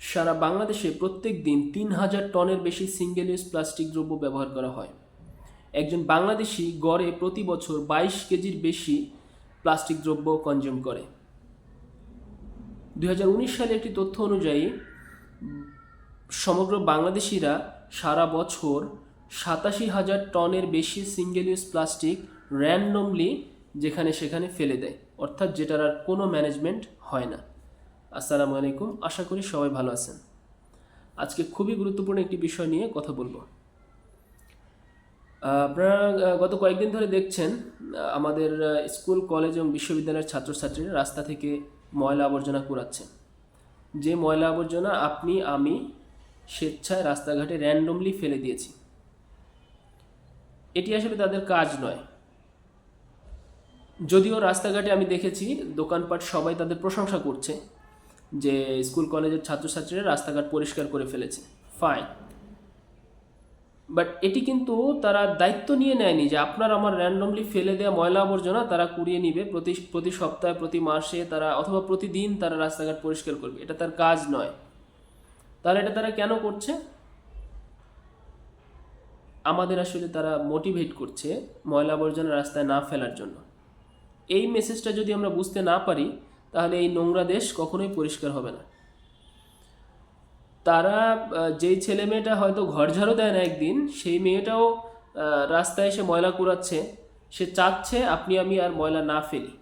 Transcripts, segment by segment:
সারা বাংলাদেশে প্রত্যেক দিন ৩,০০০ টনের বেশি সিঙ্গেল ইউজ প্লাস্টিক দ্রব্য ব্যবহার করা হয়। একজন বাংলাদেশি গড়ে প্রতি বছর ২২ কেজির বেশি প্লাস্টিক দ্রব্য কনজিউম করে। ২০১৯ সালে একটি তথ্য অনুযায়ী সমগ্র বাংলাদেশিরা সারা বছর ৮৭,০০০ টনের বেশি সিঙ্গেল ইউজ প্লাস্টিক র্যান্ডমলি যেখানে সেখানে ফেলে দেয়, অর্থাৎ যেটার আর কোনো ম্যানেজমেন্ট হয় না। আসসালামু আলাইকুম, আশা করি সবাই ভালো আছেন। আজকে খুবই গুরুত্বপূর্ণ একটি বিষয় নিয়ে কথা বলবো। আপনারা গত কয়েকদিন ধরে দেখছেন আমাদের স্কুল, কলেজ এবং বিশ্ববিদ্যালয়ের ছাত্রছাত্রীরা রাস্তা থেকে ময়লা আবর্জনা কুড়াচ্ছে। যে ময়লা আবর্জনা আপনি আমি স্বেচ্ছায় রাস্তাঘাটে র্যান্ডমলি ফেলে দিয়েছি, এটি আসলে তাদের কাজ নয়। যদিও রাস্তাঘাটে আমি দেখেছি দোকানপাট সবাই তাদের প্রশংসা করছে যে স্কুল কলেজের ছাত্রছাত্রীরা রাস্তাঘাট পরিষ্কার করে ফেলেছে, ফাইন। বাট এটি কিন্তু তারা দায়িত্ব নিয়ে নেয়নি যে আপনার আমার র্যান্ডমলি ফেলে দেওয়া ময়লা আবর্জনা তারা কুড়িয়ে নিবে, প্রতি সপ্তাহে, প্রতি মাসে তারা অথবা প্রতিদিন তারা রাস্তাঘাট পরিষ্কার করবে। এটা তার কাজ নয়। তাহলে এটা তারা কেন করছে? আমাদের আসলে তারা মোটিভেট করছে ময়লা আবর্জনা রাস্তায় না ফেলার জন্য। এই মেসেজটা যদি আমরা বুঝতে না পারি তাহলে এই নোংরা দেশ কখনোই পরিষ্কার হবে না। তারা যেই ছেলে মেয়েটা হয়তো ঘর ঝাড়ু দেয় না একদিন, সেই মেয়েটাও রাস্তায় এসে ময়লা কুড়াচ্ছে, সে চাচ্ছে আপনি আমি আর ময়লা না ফেলি।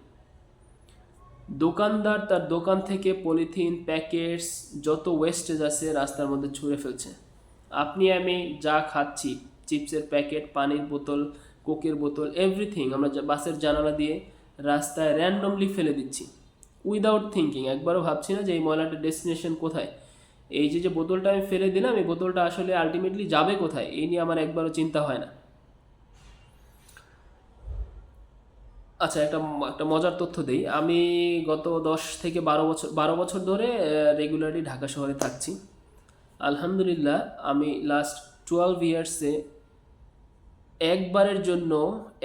দোকানদার তার দোকান থেকে পলিথিন, প্যাকেটস, যত ওয়েস্টেজ আছে রাস্তার মধ্যে ছুঁড়ে ফেলছে। আপনি আমি যা খাচ্ছি, চিপসের প্যাকেট, পানির বোতল, কোকের বোতল, এভরিথিং আমরা বাসের জানালা দিয়ে রাস্তায় র্যান্ডমলি ফেলে দিচ্ছি উইদাউট থিঙ্কিং। একবারও ভাবছি না যে এই ময়লাটার ডেস্টিনেশন কোথায়, এই যে বোতলটা আমি ফেলে দিলাম, এই বোতলটা আসলে আলটিমেটলি যাবে কোথায়, এই নিয়ে আমার একবারও চিন্তা হয় না। আচ্ছা, একটা মজার তথ্য দেই। আমি গত 10 থেকে 12 বছর ধরে রেগুলারলি ঢাকা শহরে থাকছি। আলহামদুলিল্লাহ, আমি লাস্ট 12 ইয়ার্সে একবারের জন্য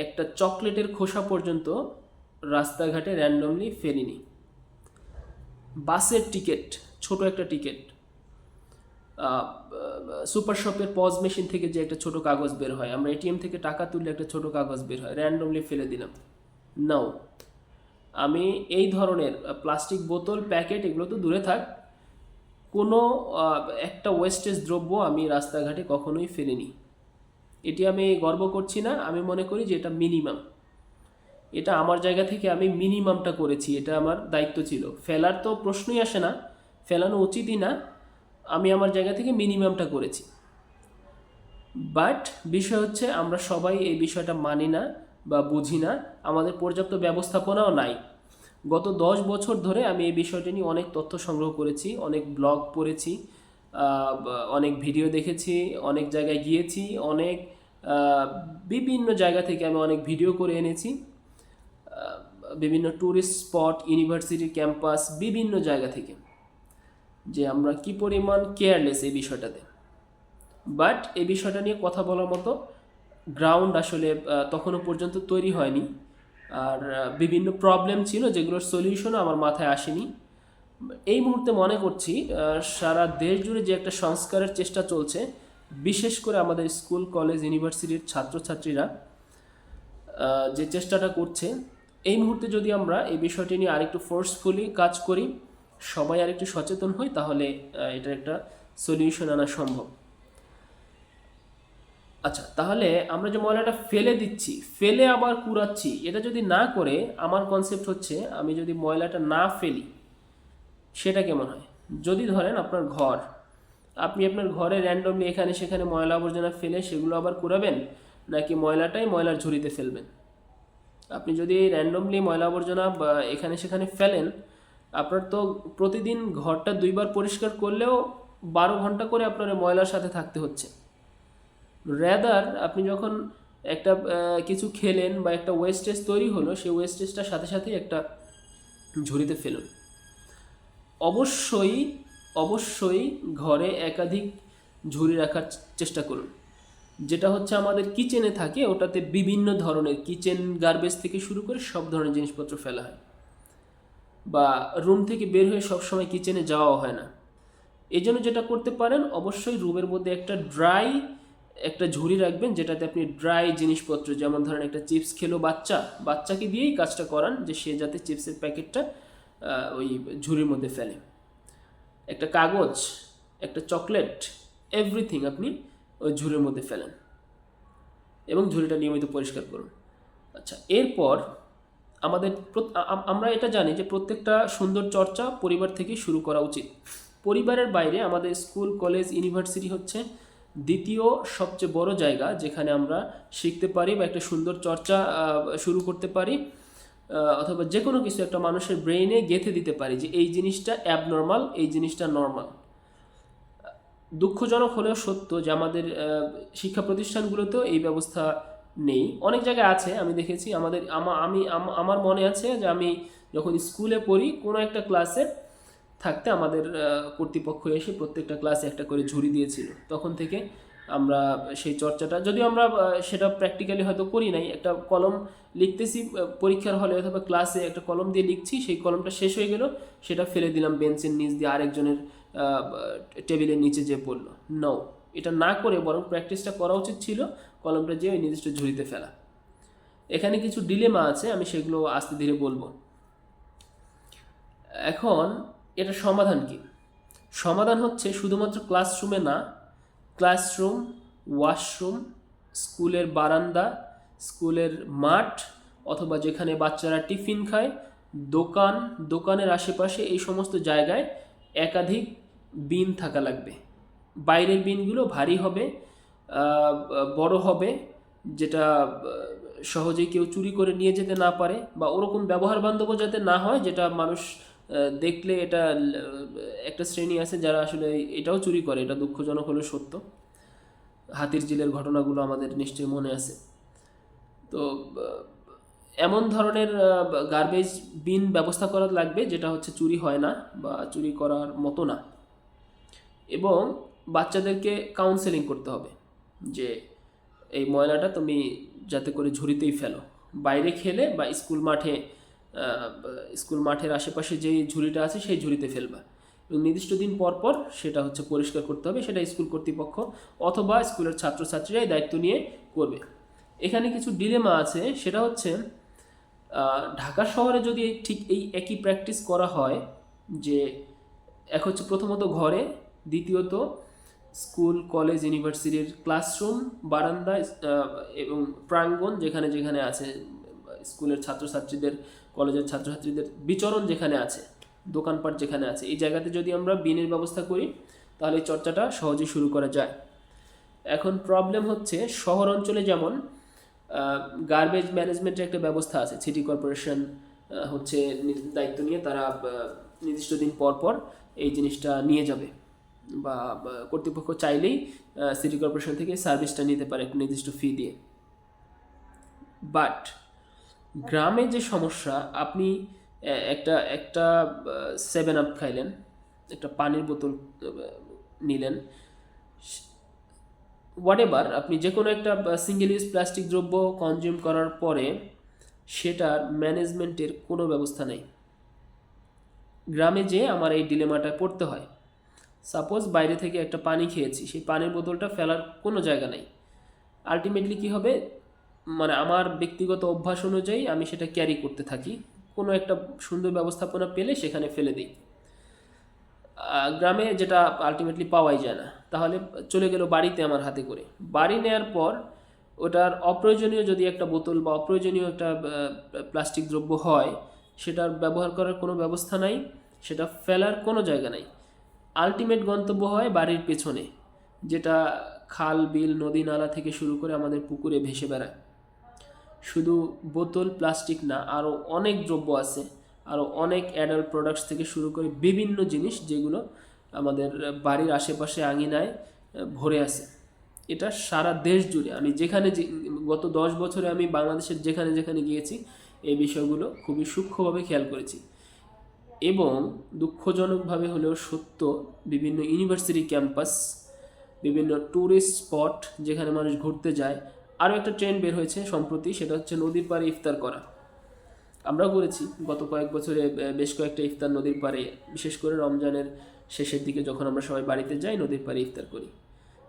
একটা চকলেটের খোসা পর্যন্ত রাস্তাঘাটে র্যান্ডমলি ফেলিনি। বাসের টিকিট, ছোট একটা টিকিট, সুপার শপের পজ মেশিন থেকে যে একটা ছোট কাগজ বের হয়, আমরা এটিএম থেকে টাকা তুললে একটা ছোট কাগজ বের হয়, র্যান্ডমলি ফেলে দিলাম। নাও, আমি এই ধরনের প্লাস্টিক বোতল, প্যাকেট, এগুলো তো দূরে থাক, কোনো একটা ওয়েস্টেজ দ্রব্য আমি রাস্তাঘাটে কখনোই ফেলিনি। এটি আমি গর্ব করছি না, আমি মনে করি যে এটা মিনিমাম। এটা আমার জায়গা থেকে আমি মিনিমামটা করেছি, এটা আমার দায়িত্ব ছিল। ফেলার তো প্রশ্নই আসে না, ফেলানো উচিতই না। আমি আমার জায়গা থেকে মিনিমামটা করেছি। বাট বিষয় হচ্ছে আমরা সবাই এই বিষয়টা মানি না বা বুঝি না, আমাদের পর্যাপ্ত ব্যবস্থাপনাও নাই। গত 10 বছর ধরে আমি এই বিষয়টা নিয়ে অনেক তথ্য সংগ্রহ করেছি, অনেক ব্লগ পড়েছি, অনেক ভিডিও দেখেছি, অনেক জায়গায় গিয়েছি, অনেক বিভিন্ন জায়গা থেকে আমি অনেক ভিডিও করে এনেছি, বিভিন্ন ট্যুরিস্ট স্পট, ইউনিভার্সিটির ক্যাম্পাস, বিভিন্ন জায়গা থেকে, যে আমরা কি পরিমাণ কেয়ারলেস এই বিষয়টাতে। বাট এই বিষয়টা নিয়ে কথা বলার মতো গ্রাউন্ড আসলে তখনও পর্যন্ত তৈরি হয়নি। আর বিভিন্ন প্রবলেম ছিল যেগুলোর সলিউশনও আমার মাথায় আসেনি। এই মুহূর্তে মনে করছি সারা দেশ জুড়ে যে একটা সংস্কারের চেষ্টা চলছে, বিশেষ করে আমাদের স্কুল, কলেজ, ইউনিভার্সিটির ছাত্রছাত্রীরা যে চেষ্টাটা করছে, এই মুহূর্তে যদি আমরা এই বিষয়টি নিয়ে আরেকটু ফোর্সফুলি কাজ করি, সবাই আরেকটু সচেতন হই, তাহলে এটার একটা সলিউশন আনা সম্ভব। আচ্ছা, তাহলে আমরা যে ময়লাটা ফেলে দিচ্ছি, ফেলে আবার কুড়াচ্ছি, এটা যদি না করে, আমার কনসেপ্ট হচ্ছে আমি যদি ময়লাটা না ফেলি সেটা কেমন হয়। যদি ধরেন আপনার ঘর, আপনি আপনার ঘরে র্যান্ডমলি এখানে সেখানে ময়লা আবর্জনা ফেলে সেগুলো আবার কুড়াবেন, নাকি ময়লাটাই ময়লার ঝুড়িতে ফেলবেন? আপনি যদি র্যান্ডমলি ময়লা আবর্জনা এখানে সেখানে ফেলেন, আপনার তো প্রতিদিন ঘরটা 2বার পরিষ্কার করলেও 12 ঘন্টা করে আপনার ময়লার সাথে থাকতে হচ্ছে। রেদার আপনি যখন একটা কিছু খেলেন বা একটা ওয়েস্টেজ তৈরি হলো, সেই ওয়েস্টেজটার সাথে সাথেই একটা ঝুড়িতে ফেলুন। অবশ্যই অবশ্যই ঘরে একাধিক ঝুড়ি রাখার চেষ্টা করুন। যেটা হচ্ছে আমাদের কিচেনে থাকে, ওটাতে বিভিন্ন ধরনের কিচেন গার্বেজ থেকে শুরু করে সব ধরনের জিনিসপত্র ফেলা হয়, বা রুম থেকে বের হয়ে সবসময় কিচেনে যাওয়াও হয় না। এই জন্য যেটা করতে পারেন, অবশ্যই রুমের মধ্যে একটা ঝুড়ি রাখবেন, যেটাতে আপনি ড্রাই জিনিসপত্র, যেমন ধরেন একটা চিপস খেলো বাচ্চাকে দিয়েই কাজটা করান, যে সে যাতে চিপসের প্যাকেটটা ওই ঝুড়ির মধ্যে ফেলে। একটা কাগজ, একটা চকলেট, এভরিথিং আপনি ওই ঝুড়ির মধ্যে ফেলেন এবং ঝুড়িটা নিয়মিত পরিষ্কার করুন। আচ্ছা, এরপর আমরা এটা জানি যে প্রত্যেকটা সুন্দর চর্চা পরিবার থেকে শুরু করা উচিত। পরিবারের বাইরে আমাদের স্কুল, কলেজ, ইউনিভার্সিটি হচ্ছে দ্বিতীয় সবচেয়ে বড় জায়গা যেখানে আমরা শিখতে পারি বা একটা সুন্দর চর্চা শুরু করতে পারি, অথবা যে কোনো কিছু একটা মানুষের ব্রেইনে গেঁথে দিতে পারি যে এই জিনিসটা অ্যাবনর্মাল, এই জিনিসটা নর্মাল। দুঃখজনক হলেও সত্য যে আমাদের শিক্ষা প্রতিষ্ঠানগুলোতেও এই ব্যবস্থা নেই। অনেক জায়গায় আছে, আমি দেখেছি। আমার মনে আছে যে আমি যখন স্কুলে পড়ি, কোনো একটা ক্লাসে থাকতে আমাদের কর্তৃপক্ষ এসে প্রত্যেকটা ক্লাসে একটা করে ঝুড়ি দিয়েছিল। তখন থেকে আমরা সেই চর্চাটা, যদিও আমরা সেটা প্র্যাকটিক্যালি হয়তো করি নাই, একটা কলম লিখতেছি পরীক্ষার হলে অথবা ক্লাসে, একটা কলম দিয়ে লিখছি, সেই কলমটা শেষ হয়ে গেল, সেটা ফেলে দিলাম বেঞ্চের নিচ দিয়ে, আরেকজনের টেবিলের নিচে যে পড়লো। নাও, এটা না করে বরং প্র্যাকটিসটা করা উচিত ছিল, কলমটা যে ওই নির্দিষ্ট ঝুড়িতে ফেলা। এখানে কিছু ডিলেমা আছে, আমি সেগুলো আস্তে ধীরে বলবো। এখন এটা সমাধান কি? সমাধান হচ্ছে শুধুমাত্র ক্লাসরুমে না, ক্লাসরুম, ওয়াশরুম, স্কুলের বারান্দা, স্কুলের মাঠ, অথবা যেখানে বাচ্চারা টিফিন খায়, দোকানের আশেপাশে, এই সমস্ত জায়গায় একাধিক বিন থাকা লাগবে। বাইরের বিনগুলো ভারী হবে, বড় হবে, যেটা সহজেই কেউ চুরি করে নিয়ে যেতে না পারে, বা ওরকম ব্যবহার বান্ধব যাতে না হয় যেটা মানুষ দেখলে, এটা একটা শ্রেণী আছে যারা আসলে এটাও চুরি করে, এটা দুঃখজনক হলেও সত্য। হাতির ঝিলের ঘটনাগুলো আমাদের নিশ্চয়ই মনে আছে। তো এমন ধরনের গার্বেজ বিন ব্যবস্থা করা লাগবে যেটা হচ্ছে চুরি হয় না বা চুরি করার মতো না। এবং বাচ্চাদেরকে কাউন্সেলিং করতে হবে যে এই ময়লাটা তুমি যাতে করে ঝুড়িতেই ফেলো, বাইরে খেলে বা স্কুল মাঠের আশেপাশে যেই ঝুড়িটা আছে সেই ঝুড়িতে ফেলবা, এবং নির্দিষ্ট দিন পর পর সেটা হচ্ছে পরিষ্কার করতে হবে। সেটা স্কুল কর্তৃপক্ষ অথবা স্কুলের ছাত্রছাত্রীরাই দায়িত্ব নিয়ে করবে। এখানে কিছু ডিলেমা আছে, সেটা হচ্ছে ঢাকা শহরে যদি ঠিক এই একই প্র্যাকটিস করা হয়, যে এক হচ্ছে প্রথমত ঘরে, দ্বিতীয়ত স্কুল, কলেজ, ইউনিভার্সিটির ক্লাসরুম, বারান্দা এবং প্রাঙ্গণ যেখানে যেখানে আছে, স্কুলের ছাত্রছাত্রীদের, কলেজের ছাত্রছাত্রীদের বিচরণ যেখানে আছে, দোকানপাট যেখানে আছে, এই জায়গাতে যদি আমরা বিনের ব্যবস্থা করি, তাহলে এই চর্চাটা সহজেই শুরু করা যায়। এখন প্রবলেম হচ্ছে, শহর অঞ্চলে যেমন গার্বেজ ম্যানেজমেন্টের একটা ব্যবস্থা আছে, সিটি কর্পোরেশন হচ্ছে দায়িত্ব নিয়ে তারা নির্দিষ্ট দিন পর পর এই জিনিসটা নিয়ে যাবে, বা কর্তৃপক্ষ চাইলেই সিটি কর্পোরেশন থেকে সার্ভিসটা নিতে পারে একটা নির্দিষ্ট ফি দিয়ে। বাট গ্রামে যে সমস্যা, আপনি একটা 7 আপ খাইলেন, একটা পানির বোতল নিলেন, হোয়াটএভার, আপনি যে কোনো একটা সিঙ্গেল ইউজ প্লাস্টিক দ্রব্য কনজিউম করার পরে সেটার ম্যানেজমেন্টের কোনো ব্যবস্থা নেই। গ্রামে যে আমার এই ডিলেমাটায় পড়তে হয়। সাপোজ বাইরে থেকে একটা পানি খেয়েছি, সেই পানির বোতলটা ফেলার কোনো জায়গা নেই। আলটিমেটলি কি হবে, মানে আমার ব্যক্তিগত অভ্যাস অনুযায়ী আমি সেটা ক্যারি করতে থাকি, কোনো একটা সুন্দর ব্যবস্থাপনা পেলে সেখানে ফেলে দিই। গ্রামে যেটা আলটিমেটলি পাওয়াই যায় না, তাহলে চলে গেল বাড়িতে আমার হাতে করে। বাড়ি নেওয়ার পর ওটার অপ্রয়োজনীয় যদি একটা বোতল বা অপ্রয়োজনীয় একটা প্লাস্টিক দ্রব্য হয়, সেটার ব্যবহার করার কোনো ব্যবস্থা নাই, সেটা ফেলার কোনো জায়গা নাই। আলটিমেট গন্তব্য হয় বাড়ির পেছনে, যেটা খাল, বিল, নদী, নালা থেকে শুরু করে আমাদের পুকুরে ভেসে বেড়ায়। শুধু বোতল, প্লাস্টিক না, আরও অনেক দ্রব্য আছে, আরও অনেক অ্যাডাল্ট প্রোডাক্টস থেকে শুরু করে বিভিন্ন জিনিস যেগুলো আমাদের বাড়ির আশেপাশে আঙিনায় ভরে আছে। এটা সারা দেশ জুড়ে, আমি যেখানে গত 10 বছরে আমি বাংলাদেশের যেখানে যেখানে গিয়েছি, এই বিষয়গুলো খুবই সূক্ষ্মভাবে খেয়াল করেছি। এবং দুঃখজনকভাবে হলেও সত্য, বিভিন্ন ইউনিভার্সিটি ক্যাম্পাস, বিভিন্ন ট্যুরিস্ট স্পট যেখানে মানুষ ঘুরতে যায়, আরও একটা ট্রেন্ড বের হয়েছে সম্প্রতি, সেটা হচ্ছে নদীর পাড়ে ইফতার করা। আমরাও করেছি গত কয়েক বছরে বেশ কয়েকটা ইফতার নদীর পাড়ে, বিশেষ করে রমজানের শেষের দিকে যখন আমরা সবাই বাড়িতে যাই নদীর পাড়ে ইফতার করি।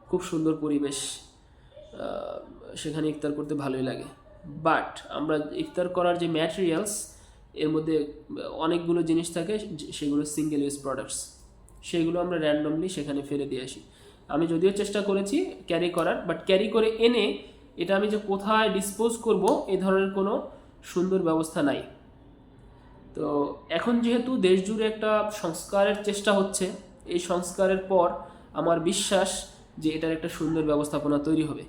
খুব সুন্দর পরিবেশ, সেখানে ইফতার করতে ভালোই লাগে। বাট আমরা ইফতার করার যে ম্যাটেরিয়ালস, এর মধ্যে অনেকগুলো জিনিস থাকে সেগুলো সিঙ্গেল ইউজ প্রোডাক্টস, সেগুলো আমরা র্যান্ডমলি সেখানে ফেলে দিয়ে আসি। আমি যদিও চেষ্টা করেছি ক্যারি করার, বাট ক্যারি করে এনে এটা আমি যে কোথায় ডিসপোজ করব এই ধরনের কোনো সুন্দর ব্যবস্থা নাই। তো এখন যেহেতু দেশ জুড়ে একটা সংস্কারের চেষ্টা হচ্ছে, এই সংস্কারের পর আমার বিশ্বাস যে এটার একটা সুন্দর ব্যবস্থাপনা তৈরি হবে।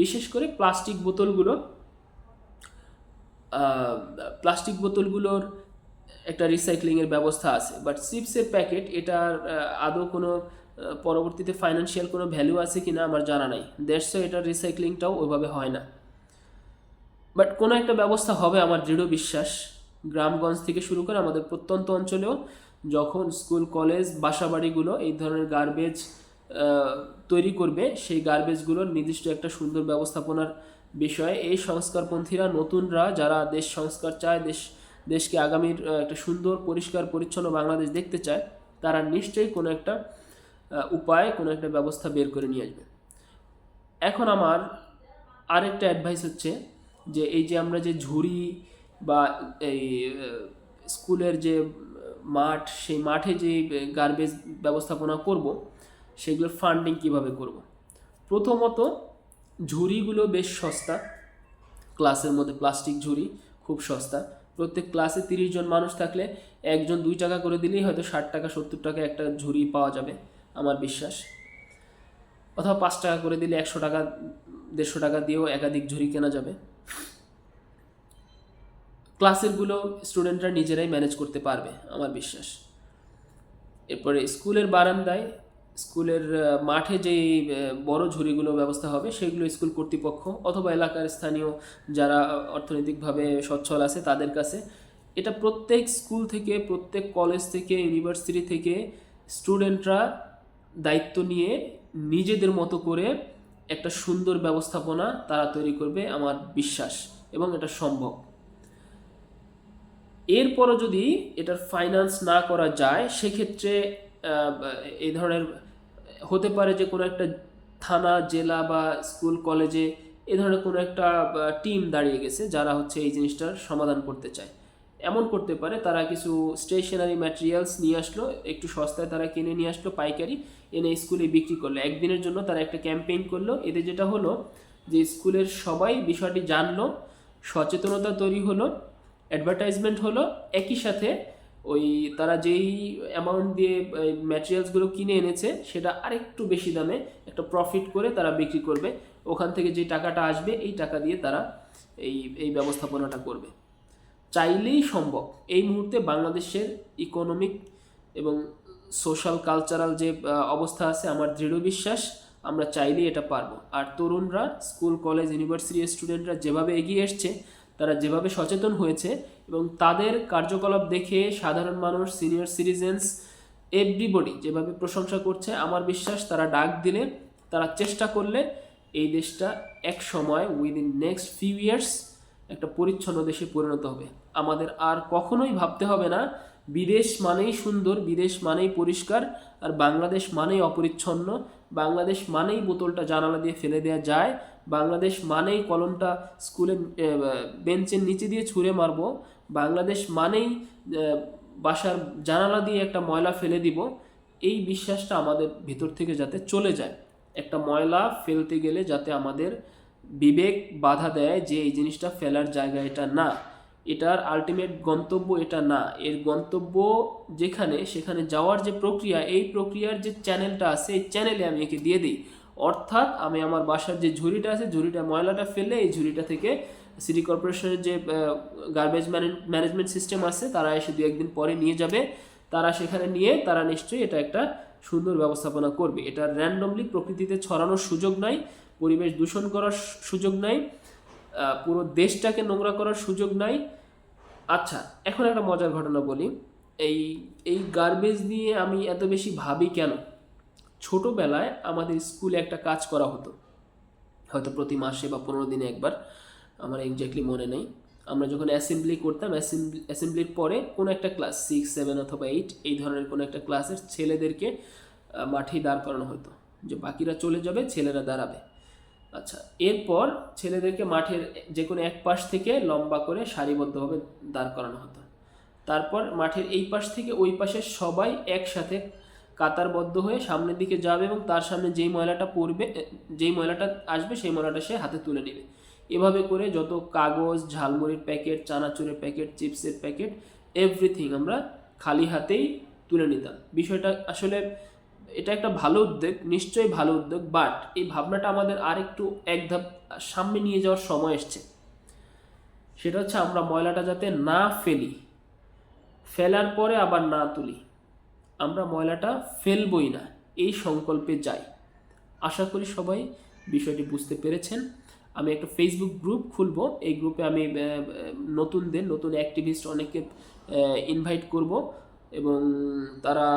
বিশেষ করে প্লাস্টিক বোতলগুলোর একটা রিসাইক্লিংয়ের ব্যবস্থা আছে, বাট চিপসের প্যাকেট এটার আদৌ কোনো পরবর্তীতে ফাইন্যান্সিয়াল কোনো ভ্যালু আছে কিনা আমার জানা নাই। দ্যাটস এটার রিসাইক্লিংটাও ওইভাবে হয় না, বাট কোনো একটা ব্যবস্থা হবে আমার দৃঢ় বিশ্বাস। গ্রামগঞ্জ থেকে শুরু করে আমাদের প্রত্যন্ত অঞ্চলেও যখন স্কুল কলেজ বাসাবাড়িগুলো এই ধরনের গার্বেজ তৈরি করবে, সেই গার্বেজগুলোর নির্দিষ্ট একটা সুন্দর ব্যবস্থাপনার বিষয়ে এই সংস্কারপন্থীরা, নতুনরা যারা দেশ সংস্কার চায়, দেশকে আগামীর একটা সুন্দর পরিষ্কার পরিচ্ছন্ন বাংলাদেশ দেখতে চায়, তারা নিশ্চয়ই কোনো একটা উপায়, কোনো একটা ব্যবস্থা বের করে নিয়ে আসবে। এখন আমার আরেকটা অ্যাডভাইস হচ্ছে যে এই যে আমরা যে ঝুড়ি বা এই স্কুলের যে মাঠ, সেই মাঠে যে গার্বেজ ব্যবস্থাপনা করব, সেগুলোর ফান্ডিং কিভাবে করব। প্রথমত ঝুড়িগুলো বেশ সস্তা, ক্লাসের মধ্যে প্লাস্টিক ঝুড়ি খুব সস্তা। প্রত্যেক ক্লাসে 30 জন মানুষ থাকলে একজন 2 টাকা করে দিলেই হয়তো 60 টাকা 70 টাকা একটা ঝুড়ি পাওয়া যাবে আমার বিশ্বাস। অথবা 5 টাকা করে দিলে 100 টাকা 150 টাকা দিয়েও একাধিক ঝুড়ি কেনা যাবে। ক্লাসেরগুলো স্টুডেন্টরা নিজেরাই ম্যানেজ করতে পারবে আমার বিশ্বাস। এরপরে স্কুলের বারান্দায়, স্কুলের মাঠে যেই বড় ঝুড়িগুলো ব্যবস্থা হবে, সেগুলো স্কুল কর্তৃপক্ষ অথবা এলাকার স্থানীয় যারা অর্থনৈতিকভাবে সচ্ছল আছে তাদের কাছে, এটা প্রত্যেক স্কুল থেকে, প্রত্যেক কলেজ থেকে, ইউনিভার্সিটি থেকে স্টুডেন্টরা দায়িত্ব নিয়ে নিজেদের মতো করে একটা সুন্দর ব্যবস্থাপনা তারা তৈরি করবে আমার বিশ্বাস, এবং এটা সম্ভব। এরপরও যদি এটার ফাইন্যান্স না করা যায়, সেক্ষেত্রে এই ধরনের হতে পারে যে কোনো একটা থানা, জেলা বা স্কুল কলেজে এ ধরনের কোনো একটা টিম দাঁড়িয়ে গেছে যারা হচ্ছে এই জিনিসটার সমাধান করতে চায়। এমন করতে পারে তারা কিছু স্টেশনারি ম্যাটেরিয়ালস নিয়ে আসলো, একটু সস্তায় তারা কিনে নিয়ে আসলো পাইকারি, এনে স্কুলে বিক্রি করলো। একদিনের জন্য তারা একটা ক্যাম্পেইন করলো। এতে যেটা হলো যে স্কুলের সবাই বিষয়টি জানলো, সচেতনতা তৈরি হলো, অ্যাডভার্টাইজমেন্ট হলো, একই সাথে ওই তারা যেই অ্যামাউন্ট দিয়ে ম্যাটেরিয়ালসগুলো কিনে এনেছে সেটা আরেকটু বেশি দামে একটা প্রফিট করে তারা বিক্রি করবে। ওখান থেকে যে টাকাটা আসবে এই টাকা দিয়ে তারা এই ব্যবস্থাপনাটা করবে। চাইলেই সম্ভব। এই মুহূর্তে বাংলাদেশের ইকোনমিক এবং সোশ্যাল কালচারাল যে অবস্থা আছে, আমার দৃঢ় বিশ্বাস আমরা চাইলেই এটা পারবো। আর তরুণরা, স্কুল কলেজ ইউনিভার্সিটি স্টুডেন্টরা যেভাবে এগিয়ে এসছে, তারা যেভাবে সচেতন হয়েছে, এবং তাদের কার্যকলাপ দেখে সাধারণ মানুষ, সিনিয়র সিটিজেন্স, এভরিবডি যেভাবে প্রশংসা করছে, আমার বিশ্বাস তারা ডাক দিলে, তারা চেষ্টা করলে এই দেশটা এক সময় উইদিন নেক্সট ফিউ ইয়ার্স একটা পরিচ্ছন্ন দেশে পরিণত হবে। আমাদের আর কখনোই ভাবতে হবে না বিদেশ মানেই সুন্দর, বিদেশ মানেই পরিষ্কার, আর বাংলাদেশ মানেই অপরিচ্ছন্ন, বাংলাদেশ মানেই বোতলটা জানালা দিয়ে ফেলে দেওয়া যায়, বাংলাদেশ মানেই কলমটা স্কুলে বেঞ্চের নিচে দিয়ে ছুঁড়ে মারবো, বাংলাদেশ মানেই বাসার জানালা দিয়ে একটা ময়লা ফেলে দিব। এই বিশ্বাসটা আমাদের ভিতর থেকে যাতে চলে যায়। একটা ময়লা ফেলতে গেলে যাতে আমাদের বিবেক বাধা দেয় যে এই জিনিসটা ফেলার জায়গা এটা না, এটার আলটিমেট গন্তব্য এটা না, এর গন্তব্য যেখানে, সেখানে যাওয়ার যে প্রক্রিয়া, এই প্রক্রিয়ার যে চ্যানেলটা আছে, এই চ্যানেলে আমি একে দিয়ে দিই। অর্থাৎ আমি আমার বাসার যে ঝুড়িটা আছে, ঝুড়িটা ময়লাটা ফেললে এই ঝুড়িটা থেকে সিটি কর্পোরেশনের যে গার্বেজ ম্যানেজমেন্ট সিস্টেম আছে তারা এসে 2-1 দিন পরে নিয়ে যাবে। তারা সেখানে নিয়ে তারা নিশ্চয়ই এটা একটা সুন্দর ব্যবস্থাপনা করবে। এটা র্যান্ডমলি প্রকৃতিতে ছড়ানোর সুযোগ নাই, পরিবেশ দূষণ করার সুযোগ নাই, পুরো দেশটাকে নোংরা করার সুযোগ নাই। আচ্ছা, এখন একটা মজার ঘটনা বলি। এই গার্বেজ নিয়ে আমি এত বেশি ভাবি কেন? ছোটোবেলায় আমাদের স্কুলে একটা কাজ করা হতো, হয়তো প্রতি মাসে বা 15 দিনে একবার, আমার এক্স্যাক্টলি মনে নেই। আমরা যখন অ্যাসেম্বলি করতাম, অ্যাসেম্বলির পরে কোনো একটা ক্লাস 6, 7 অথবা 8 এই ধরনের কোনো একটা ক্লাসের ছেলেদেরকে মাঠেই দাঁড় করানো হতো, যে বাকিরা চলে যাবে, ছেলেরা দাঁড়াবে। আচ্ছা, এরপর ছেলেদেরকে মাঠের যে কোনো এক পাশ থেকে লম্বা করে সারিবদ্ধভাবে দাঁড় করানো হতো। তারপর মাঠের এই পাশ থেকে ওই পাশে সবাই একসাথে কাতারবদ্ধ হয়ে সামনের দিকে যাবে এবং তার সামনে যেই ময়লাটা পড়বে, যেই ময়লাটা আসবে সেই ময়লাটা সে হাতে তুলে নেবে। এভাবে করে যত কাগজ, ঝালমুড়ির প্যাকেট, চানাচুরের প্যাকেট, চিপসের প্যাকেট, এভরিথিং আমরা খালি হাতেই তুলে নিতাম। বিষয়টা আসলে এটা একটা ভালো উদ্যোগ, নিশ্চয়ই ভালো উদ্যোগ, বাট এই ভাবনাটা আমাদের আরেকটু এক ধাপ সামনে নিয়ে যাওয়ার সময় এসছে। সেটা হচ্ছে আমরা ময়লাটা যাতে না ফেলি, ফেলার পরে আবার না তুলি, আমরা ময়লাটা ফেলবই না, এই সংকল্পে যাই। আশা করি সবাই বিষয়টি বুঝতে পেরেছেন। আমি একটা ফেসবুক গ্রুপ খুলব, এই গ্রুপে আমি নতুনদের, নতুন অ্যাক্টিভিস্ট অনেককে ইনভাইট করব এবং তারা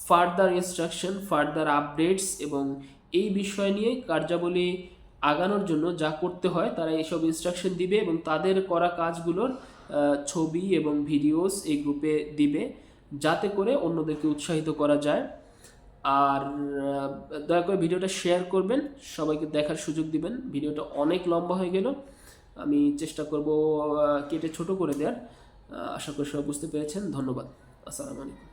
ফার্দার ইনস্ট্রাকশন, ফার্দার আপডেটস এবং এই বিষয় নিয়ে কার্যাবলী আগানোর জন্য যা করতে হয় তারা এইসব ইনস্ট্রাকশন দিবে এবং তাদের করা কাজগুলোর ছবি এবং ভিডিওস এই গ্রুপে দিবে, যাতে করে অন্যদেরকে উৎসাহিত করা যায়। আর দয়া করে ভিডিওটা শেয়ার করবেন, সবাইকে দেখার সুযোগ দিবেন। ভিডিওটা অনেক লম্বা হয়ে গেল, আমি চেষ্টা করব কেটে ছোট করে দেওয়ার। আশা করি সবাই বুঝতে পেরেছেন। ধন্যবাদ। আসসালামু আলাইকুম।